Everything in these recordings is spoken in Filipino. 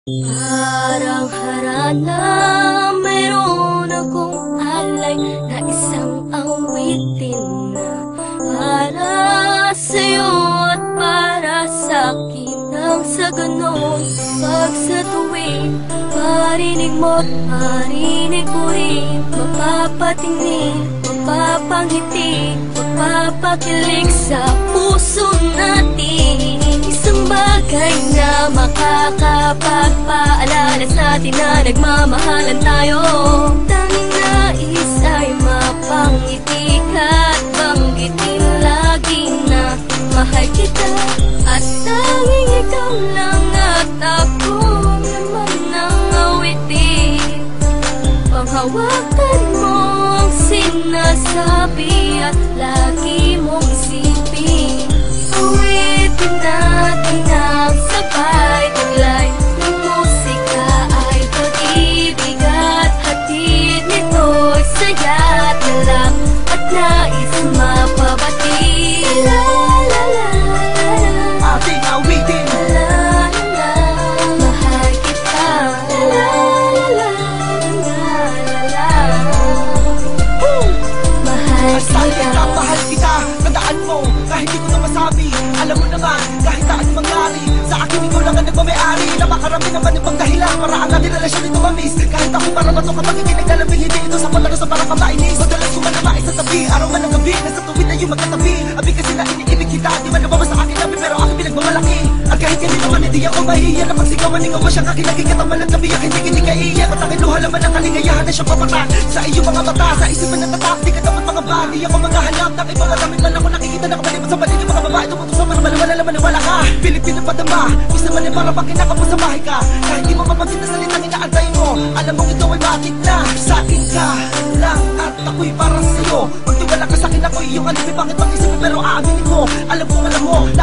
Parang harana, mayroon akong alay na isang awitin na para sa'yo at para sa'kin. Nang sa ganon, pag sa tuwing marinig mo't marinig ko rin, mapapatingin, mapapangiti, mapapakilig sa puso natin. Isang bagay na makakapagpaalala sa atin na nagmamahalan tayo. Tanging nais ay mapangiti ka at banggitin lagi na mahal kita. At tanging ikaw lang at ako naman ang awitin. Panghawakan mo ang sinasabi at lagi mong isipin. Awitin natin ang sabay taglay ng musika ay pag-ibig at hatid nito'y saya at lalak at nais mapabati. La la la la la, ating awitin. la la la, mahal kita. La la la la la, mahal Sabi kita. ka, mahal kita. Tandaan mo, kahit di ko na masabi. Alam mo naman, kahit saan mangyari, sa akin ikaw lang ang nagmamayari. Napakarami naman ibang dahilan para ang ating relasyon ito mamis. Kahit ako'y para mato kapag ikinaglalambing, hindi ito sa pala sa parang kamainis. Madalas ko man nabais sa tabi, araw man ang gabi, nasa tuwid ay yung magkatabi. Abi kasi na iniibig kita, di man nababa sa akin nabi, pero aking pinagmamalaki. At kahit hindi naman hindi ako mahiya na pagsigawan, ikaw mo siyang aking nagkikataman at nabiyak, hindi kaiyak. At aking luha naman ang kaligayahan na siyang papatak sa iyong mga mata, sa isipan na tatak. Di ka dapat mga bali, ako mga hanap ng ibang magamit man ako nakikita na kapalibot sa paligid mga babae. Tumutok sa para maniwala ka, Pilipino padama. Gusto man para pag kinakapos sa bahay ka, kahit di mo mapansin na salitang inaantay mo. Alam mong ito ay bakit na sa akin ka lang at ako'y para sa'yo. Magtiwala ka sa'kin, ako'y iyong alibi. Bakit pag-isipin pero aaminin mo? Alam mo na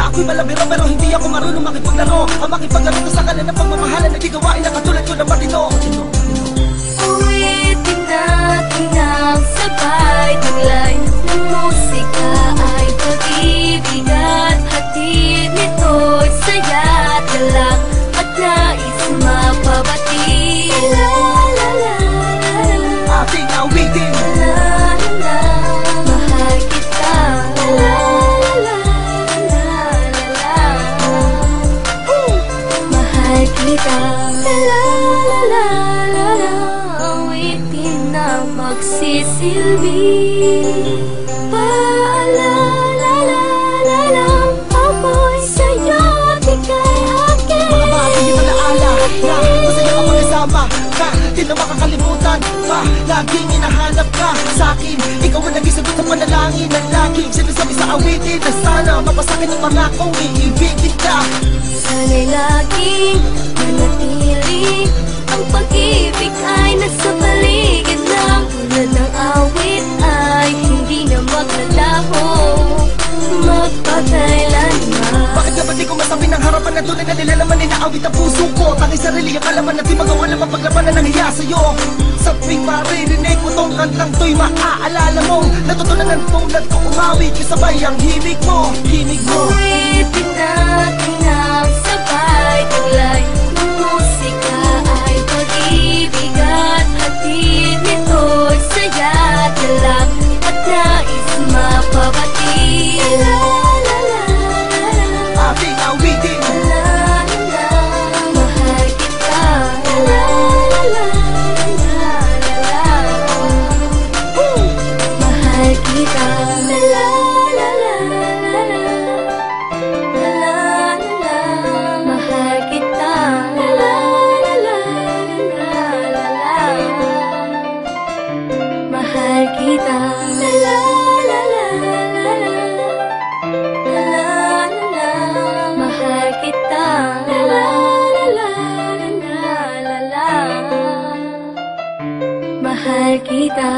ako'y malabiro, pero hindi ako marunong makipaglaro. Ang makipaglaro ko sa kalan ng pagmamahalan, nagigawain na katulad ko ng matino. Uwitin natin ang sabay taglay ng musika ay pag-ibig at hatid nito'y saya at galak at nais mapabati. La la la la, Ating awitin. la la la, mahal kita. La la la la la, mahal kita. La la la la la, awitin na magsisilbi. Paalala lang ako'y sa'yo at ika'y akin. Mga bagay yung alaala na masaya ka magkasama ka, di na makakalimutan pa. Laging hinahanap ka sa'kin, ikaw ang naging sagot sa panalangin ng laging sinasabi sa awitin na sana mapasakin ang mga kong iibig kita. Sana'y laging manatili ang pag-ibig ay nasa paligid lang. Tulad ng awit ay hindi na maglalaho magpakailanman. Bakit na ba di ko masabi ng harapan na tunay na nilalaman ay naawit ang puso ko? Tanging sarili ang kalaman at di magawa na mapaglabanan ng hiya sa'yo. Sa tuwing maririnig mo tong kantang to'y maaalala mo natutunan ng tulad ko umawit kasabay ang himig mo. Uwitin natin ang sabay taglay ng musika ay pag-ibig at hatid nito'y saya at galak at nais mapabati. La la la la, Ating awitin. la la la, mahal kita. La la la la la, mahal kita. La la la la la, la la la, mahal kita. La la la la la, mahal kita. La la la la la, la la la, mahal kita. La la la la la, mahal kita.